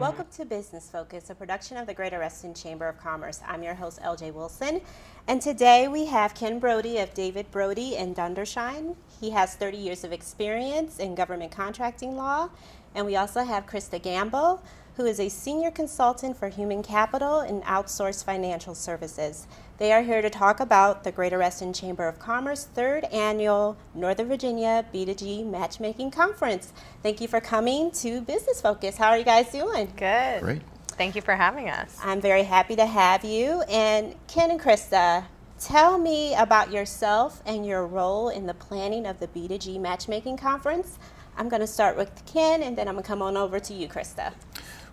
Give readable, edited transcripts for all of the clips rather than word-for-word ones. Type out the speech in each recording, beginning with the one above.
Welcome to Business Focus, a production of the Greater Reston Chamber of Commerce. I'm your host, LJ Wilson, and today we have Ken Brody of David Brody in Dundershine. He has 30 years of experience in government contracting law, and we also have Krista Gamble, who is a senior consultant for human capital and outsourced financial services. They are here to talk about the Greater Reston Chamber of Commerce third annual Northern Virginia B2G Matchmaking Conference. Thank you for coming to Business Focus. How are you guys doing? Good. Great. Thank you for having us. I'm very happy to have you. And Ken and Krista, tell me about yourself and your role in the planning of the B2G Matchmaking Conference. I'm going to start with Ken, and then I'm going to come on over to you, Krista.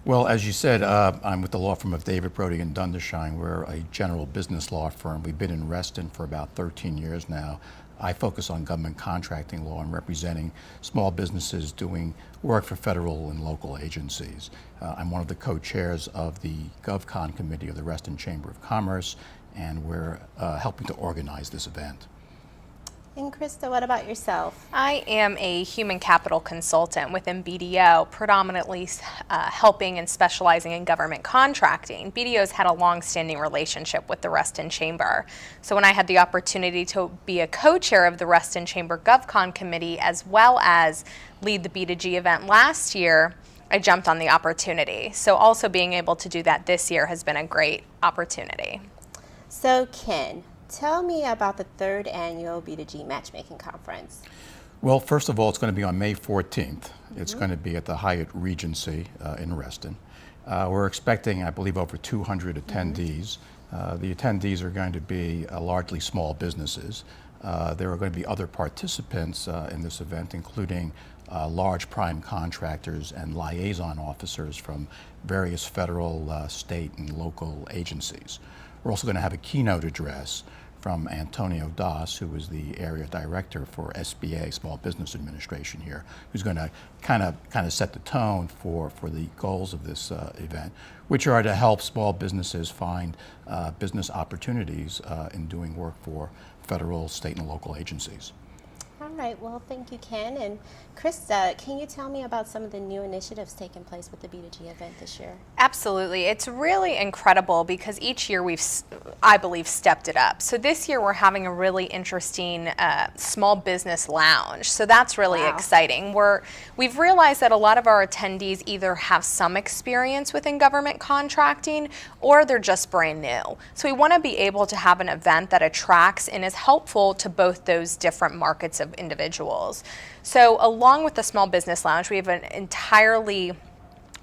Well, as you said, I'm with the law firm of David Brody in Dundershine. We're a general business law firm. We've been in Reston for about 13 years now. I focus on government contracting law and representing small businesses doing work for federal and local agencies. I'm one of the co-chairs of the GovCon committee of the Reston Chamber of Commerce, and we're helping to organize this event. And Krista, what about yourself? I am a human capital consultant within BDO, predominantly helping and specializing in government contracting. BDO's had a long-standing relationship with the Reston Chamber. So when I had the opportunity to be a co-chair of the Reston Chamber GovCon committee, as well as lead the B2G event last year, I jumped on the opportunity. So also being able to do that this year has been a great opportunity. So Ken, tell me about the third annual B2G Matchmaking Conference. Well, first of all, it's going to be on May 14th. It's going to be at the Hyatt Regency in Reston. We're expecting, I believe, over 200 attendees. The attendees are going to be largely small businesses. There are going to be other participants in this event, including large prime contractors and liaison officers from various federal, state, and local agencies. We're also going to have a keynote address from Antonio Das, who is the area director for SBA, Small Business Administration here, who's going to kind of set the tone for the goals of this event, which are to help small businesses find business opportunities in doing work for federal, state, and local agencies. All right, well, thank you, Ken. And Krista, can you tell me about some of the new initiatives taking place with the B2G event this year? Absolutely. It's really incredible because each year we've, I believe, stepped it up. So this year we're having a really interesting small business lounge. So that's really exciting. We've realized that a lot of our attendees either have some experience within government contracting or they're just brand new. So we want to be able to have an event that attracts and is helpful to both those different markets of individuals. So along with the Small Business Lounge, we have an entirely,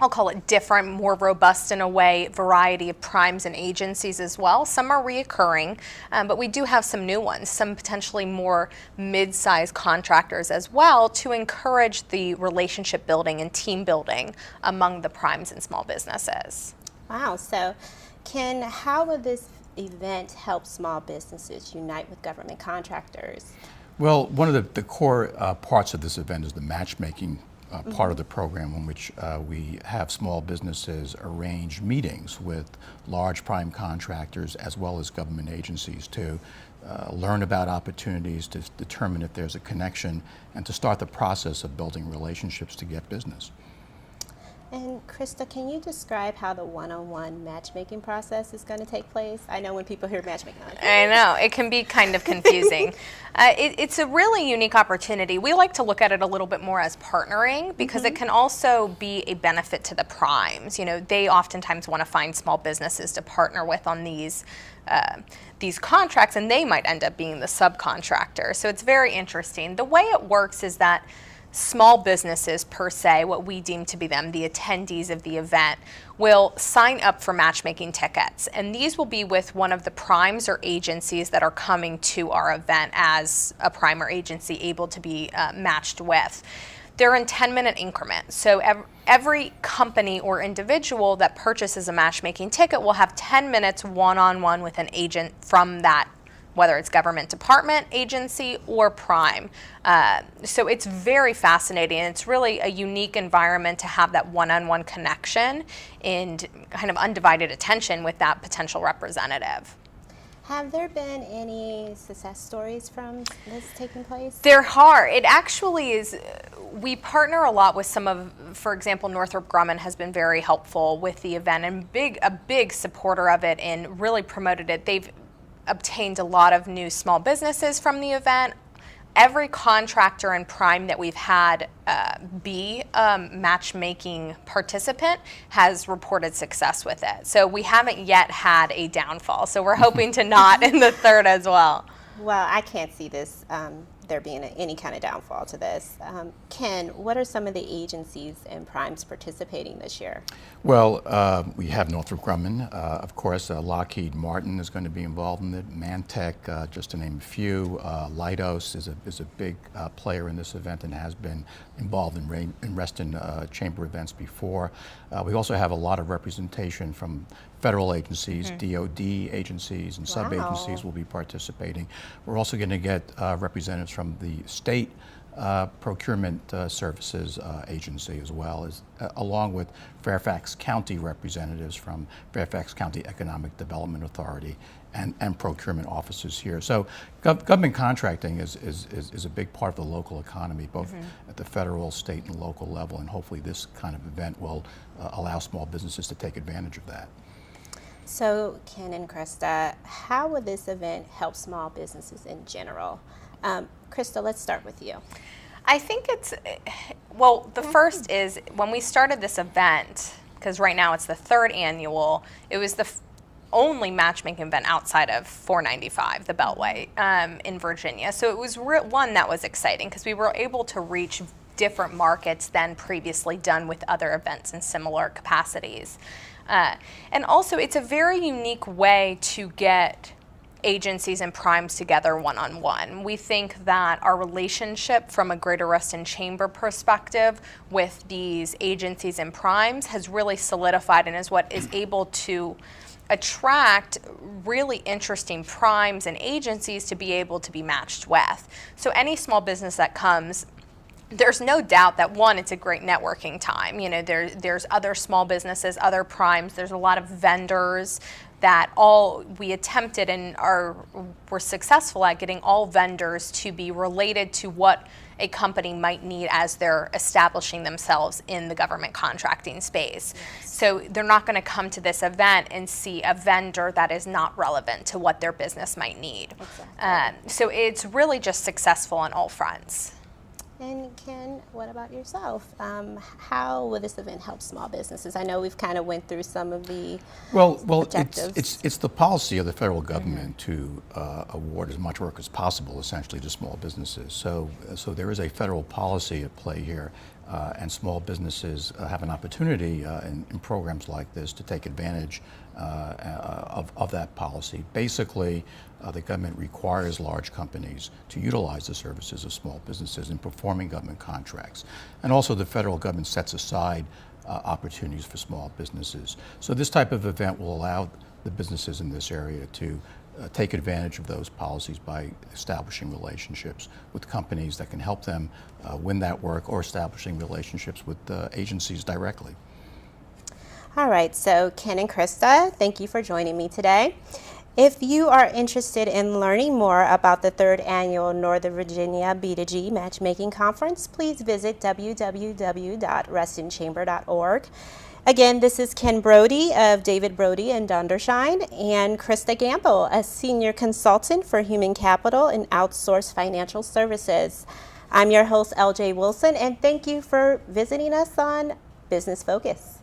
I'll call it different, more robust in a way, variety of primes and agencies as well. Some are reoccurring, but we do have some new ones, some potentially more mid-sized contractors as well to encourage the relationship building and team building among the primes and small businesses. Wow, so Ken, how will this event help small businesses unite with government contractors? Well, one of the core parts of this event is the matchmaking part of the program, in which we have small businesses arrange meetings with large prime contractors as well as government agencies to learn about opportunities, to determine if there's a connection, and to start the process of building relationships to get business. And Krista, can you describe how the one-on-one matchmaking process is going to take place? I know when people hear matchmaking, I know, it can be kind of confusing. It's a really unique opportunity. We like to look at it a little bit more as partnering because it can also be a benefit to the primes. You know, they oftentimes want to find small businesses to partner with on these contracts, and they might end up being the subcontractor. So it's very interesting. The way it works is that small businesses per se, what we deem to be them, the attendees of the event, will sign up for matchmaking tickets. And these will be with one of the primes or agencies that are coming to our event as a prime or agency able to be matched with. They're in 10-minute increments. So every company or individual that purchases a matchmaking ticket will have 10 minutes one-on-one with an agent from that, whether it's government department, agency, or prime. So it's very fascinating. It's really a unique environment to have that one-on-one connection and kind of undivided attention with that potential representative. Have there been any success stories from this taking place? There are. It actually is, we partner a lot with some of, for example, Northrop Grumman has been very helpful with the event and a big supporter of it and really promoted it. They've obtained a lot of new small businesses from the event. Every contractor and prime that we've had be a matchmaking participant has reported success with it. So we haven't yet had a downfall. So we're hoping to not in the third as well. Well, I can't see this there being any kind of downfall to this. Ken, what are some of the agencies and primes participating this year? Well, we have Northrop Grumman, of course. Lockheed Martin is going to be involved in it. Mantech, just to name a few. Leidos is a big player in this event and has been involved in Reston Chamber events before. We also have a lot of representation from federal agencies, DoD agencies, and sub-agencies will be participating. We're also going to get representatives from the state procurement services agency as well, along with Fairfax County representatives from Fairfax County Economic Development Authority and procurement offices here. So government contracting is a big part of the local economy, both at the federal, state, and local level, and hopefully this kind of event will allow small businesses to take advantage of that. So, Ken and Krista, how would this event help small businesses in general? Krista, let's start with you. I think well, the first is when we started this event, because right now it's the third annual, it was the only matchmaking event outside of 495, the Beltway, in Virginia. So it was one that was exciting because we were able to reach different markets than previously done with other events in similar capacities. And also, it's a very unique way to get agencies and primes together one-on-one. We think that our relationship from a Greater Reston Chamber perspective with these agencies and primes has really solidified and is what is able to attract really interesting primes and agencies to be able to be matched with. So any small business that comes, there's no doubt that one, it's a great networking time. You know, there's other small businesses, other primes, there's a lot of vendors that all we attempted and were successful at getting all vendors to be related to what a company might need as they're establishing themselves in the government contracting space. Yes. So they're not going to come to this event and see a vendor that is not relevant to what their business might need. Exactly. So it's really just successful on all fronts. And Ken, what about yourself? How will this event help small businesses? I know we've kind of went through some of the objectives. It's the policy of the federal government to award as much work as possible, essentially, to small businesses. So there is a federal policy at play here, and small businesses have an opportunity in programs like this to take advantage of that policy. Basically, the government requires large companies to utilize the services of small businesses in performing government contracts. And also the federal government sets aside opportunities for small businesses. So this type of event will allow the businesses in this area to take advantage of those policies by establishing relationships with companies that can help them win that work, or establishing relationships with agencies directly. All right, so Ken and Krista, thank you for joining me today. If you are interested in learning more about the 3rd Annual Northern Virginia B2G Matchmaking Conference, please visit www.restonchamber.org. Again, this is Ken Brody of David Brody and Dundershine, and Krista Gamble, a Senior Consultant for Human Capital and Outsourced Financial Services. I'm your host, LJ Wilson, and thank you for visiting us on Business Focus.